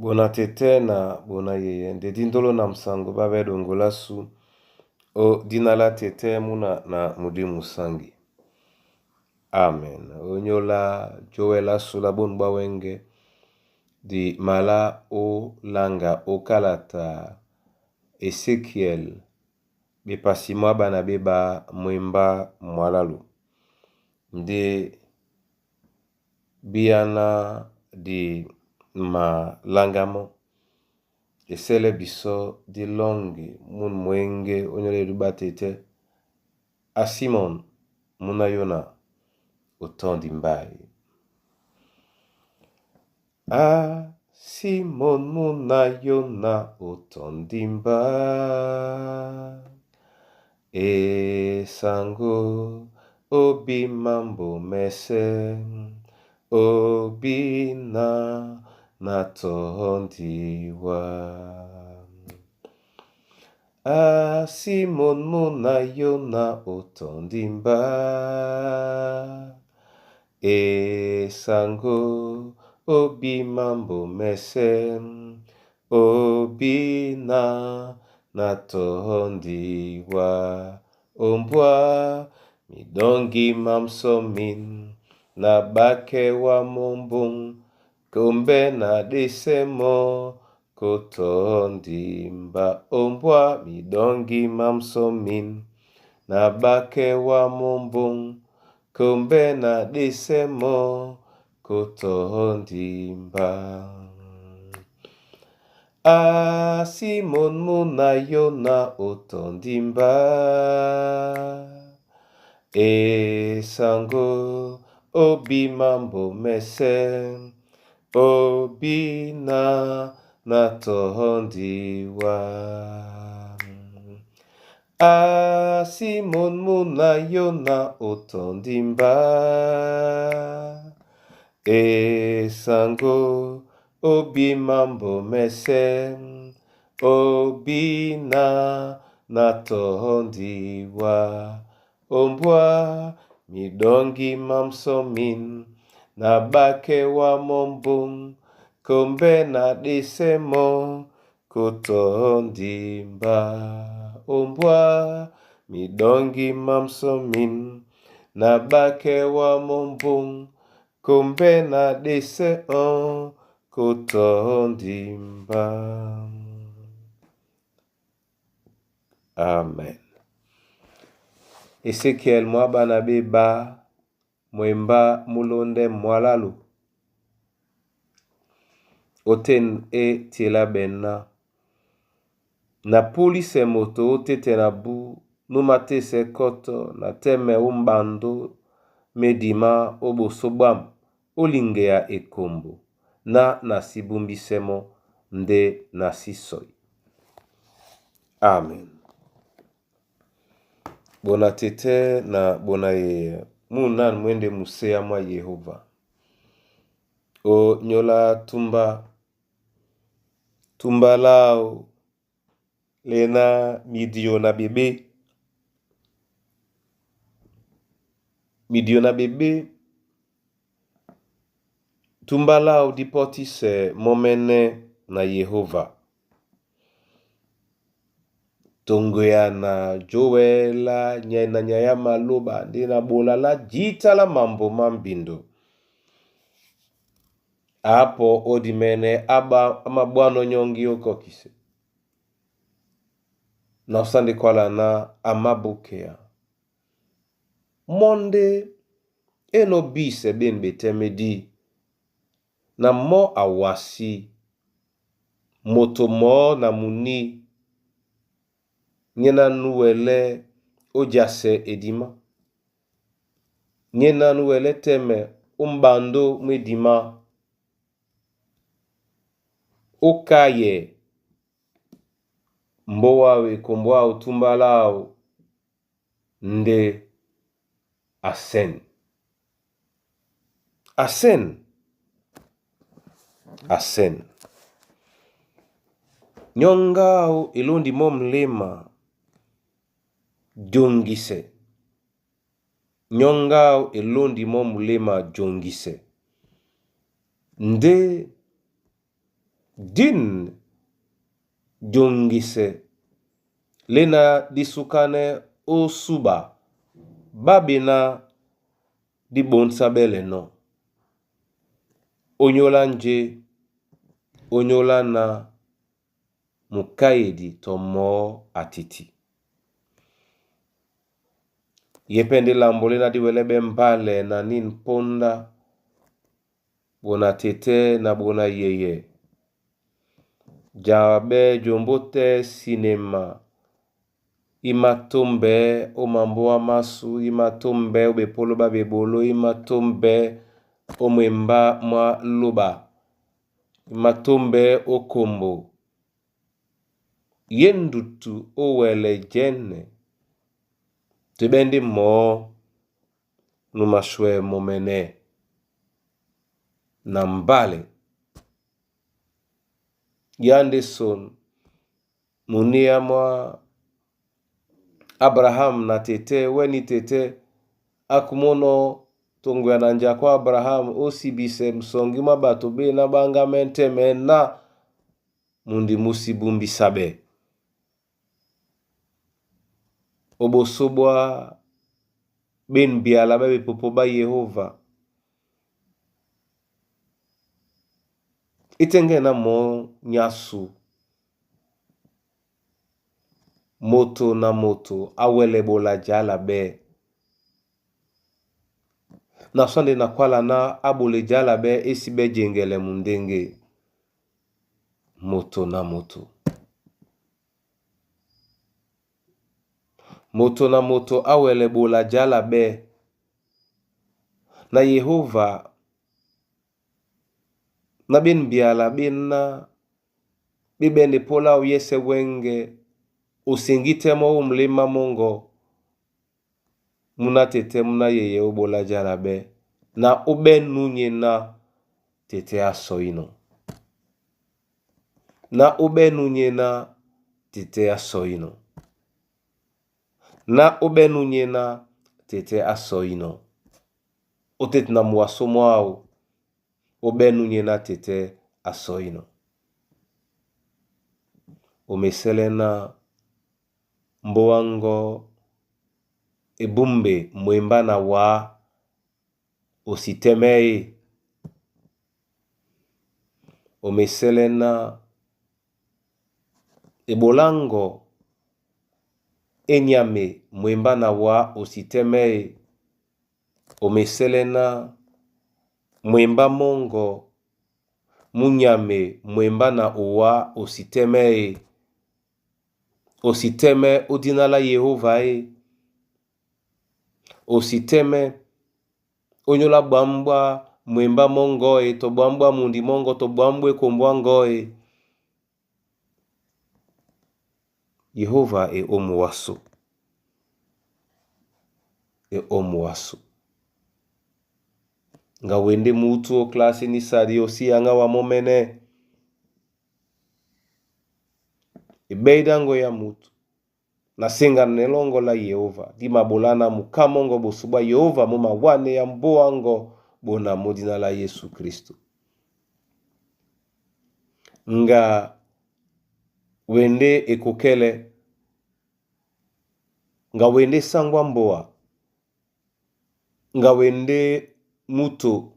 Bona tete na bona yeye ndedi ndolo na msango babe dongola su o dinala tete muna na mudi musangi. Amen. Onyola joela sula bonba wenge di mala o langa o kalata Ezekiel bepasi mwa bana beba mwemba mwalalu. Nde biana di ma langamo esele biso di longi mun mwenge onyole rubatete a Simon muna yona autant d'imbai. A Simon muna yona autant d'imbai. E sango obi mambo mese obi na tondiwa. A Simon muna yona otondimba. E sango obi mambo mese obi na tondiwa. Ombwa midongi mamsomin na bake wa mombung kombe na desemo kotondimba. Ombwa midongi mamsomin na bake wa mombung kombe na desemo kotondimba. A Simon muna yona otondimba. E sango obi mambo mese obi na tondiwa. A Simon muna yona otondimba. E sango obi mambo mese obi na tondiwa. Ombwa midongi mamsomin na bake wa mombung kombe na desemo kotondimba. Ombwa midongi mamsomin na bake wa mombung kombe na desemo kotondimba. Amen. Ezekiel mwaba na beba mwemba mulonde mwalalu. Oten e tila benna. Na polise moto otete na bu numate se koto na teme umbando medima obosobam olinge ya ekombo na sibumbisemo nde na sisoi. Amen. Bona tete na bona ye muna mwende musea mwa Yehova. O nyola tumba lao lena midiona bebe tumba lao dipoti se momene na Yehova. Tongoya na Joela nyena nyaya maloba ndina bola la jita la mambo mambindo. Apo odimene amabwano nyongi okokise. Na usandi kwa na amabukea. Monde eno bise ben betemedi. Na mo awasi. Moto mo na muni. Nyena nuwele ojase edima. Nyena nuwele teme umbando medima. Okaye mbowawe komboa utumba lao nde asen. Nyongao ilundi momlema jongise. Nyongao ilundi momlema jongise. Nde din jongise lena disukane o suba babina di bonsabele no. Onyola nje, onyola na mukaidi tomo atiti. Yepende lambole na diwelebe mbale na nin ponda bona tete na bona yeye. Jabe jombote sinema. Imatombe o mambo amasu, imatombe o bepolo ba bebolo, imatombe o mwemba mwa luba, imatombe o kombo. Yendutu o wele jene. Tibendi mo numashwe momene. Nambale. Yande son. Munia mwa Abraham na tete weni tete akumono tongwe nanja kwa Abraham osibise msongi mabato be na banga mente mena mundi musibumbi sabe. Obosobwa ben biala babe popoba Yehova. Itenge na mo nyasu. Moto na moto awele bola jala be. Na sonde na kwala na abole jala be esibe jengele mundenge. Moto na moto. Moto na moto awele bola jala be. Na Yehova na bin biala bin na bibende pola uyese wenge usingite mo mlima mongo muna tete muna yeye ubola jala be na ube nunye na tete asoino. Na ube nunye na tete asoino. Na ube nunye na tete asoino. Otet na muasomo au ube nunye na tete asoino. Omeselena mboango ebumbe mwemba na wa ositemei. Omeselena ebolango enyame mwemba na wa ositemei. Omeselena mwemba mongo munyame mwemba na uwa ositemei. Ositeme odinala Yehova Ositeme onyola bamba mwemba mongo to bamba mundi mongo to bambwe kombwango Yehova omuwaso. Omuwaso. Nga wende mutu o klasi ni sari osi anga wa momene. Ibeidango ya mutu. Na singa nelongo la Yehova. Di mabolana mukamongo bosuba Yehova muma wane ya mboango bona modina la Yesu Kristo. Nga wende ekokele. Nga wende sangwa mboa. Nga wende muto.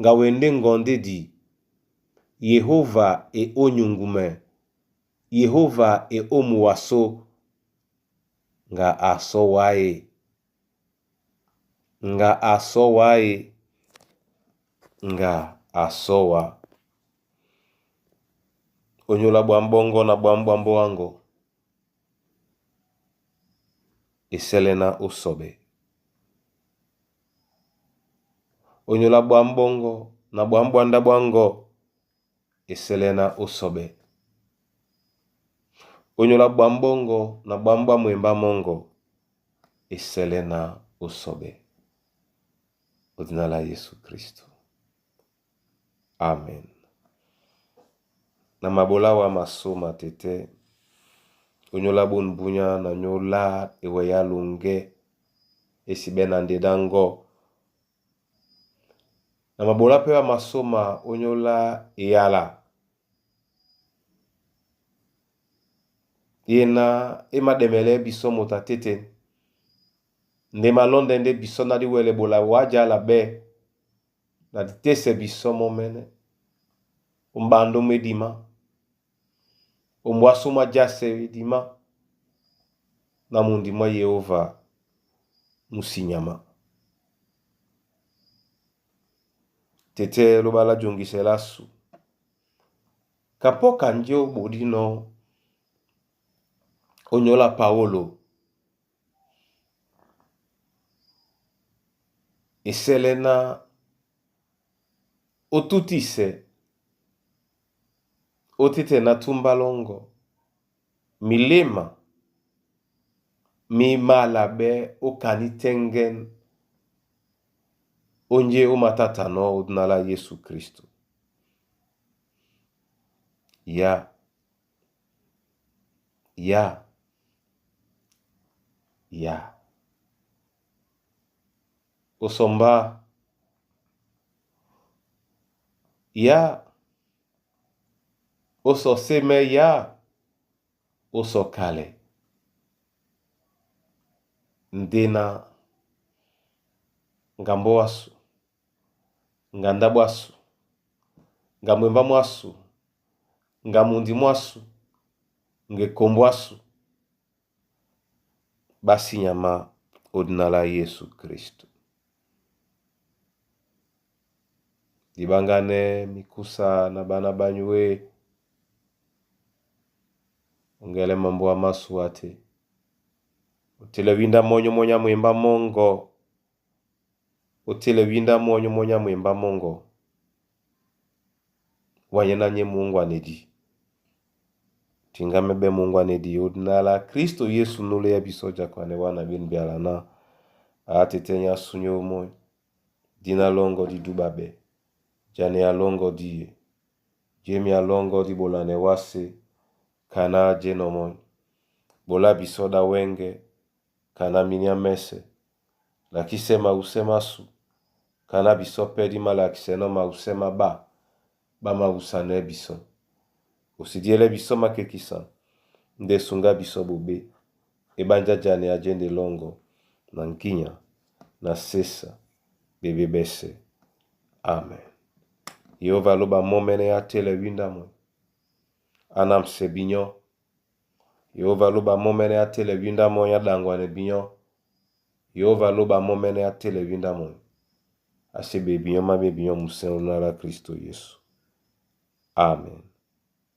Nga wende ngonde di. Yehova onyungume. Yehova omuwaso. Nga aso wae. Nga aso wae. Nga aso wa. Onyola bwambongo na bwambwambo wango. Iselena usobe. Onyola bwambongo na bwambwanda bwango. Iselena usobe. Onyola bwambongo na bwambwa mwemba mongo. Iselena usobe. Odina la Yesu Kristo. Amen. Na mabola wa masoma tete. Onyola bunbunya na nyola ewe ya lunge. Esibena ndedango. Na mabola pewa masoma onyola eyala. yena ema demele biso motatete nde malonde nde biso na diwele bola waja la be na ditese biso momene umbando medima umbwasuma jase dima na mundi mwa Yehova musinyama tete lobala jongise su kapoka njo bodino onyola Paolo eselena otutise otite na tumbalongo milema mimalabe okanitengen onje umatatano udnala Yesu Kristo ya osomba ya ososeme ya osokale ndena ngambo wasu ngandabo wasu ngamwemba mwasu ngamundi mwasu ngekombo wasu basi nyama odinala Yesu Kristo dibangane mikusa na bana banywe ongele mambo wa masu wate utilewinda monyo monya mwemba mongo utilewinda monyo monya mwemba mongo wanyena nye Mungu anedi tingame be Mungu anedi odinala Kristo Yesu nule ya bisoja kwane wana bin bialana atetenya sunyo moy dina longo di dubabe jane ya longo di jemi ya longo di bolane wase kana jenomon bola bisoda wenge kana minya mese la kisema usema su kana bisope di mala kiseno ma usema ba ma usane biso usidiele biso makekisa nde sunga biso bobe ebanja jane ajende longo na nkinya na sesa bebe bese amen. Yehova loba momene ya tele winda mo anam se binyo Yehova loba momene ya tele winda mo ya dangwane binyo Yehova loba momene ya tele winda mo ase be binyo ma be binyo musen onala Kristo Yesu amen.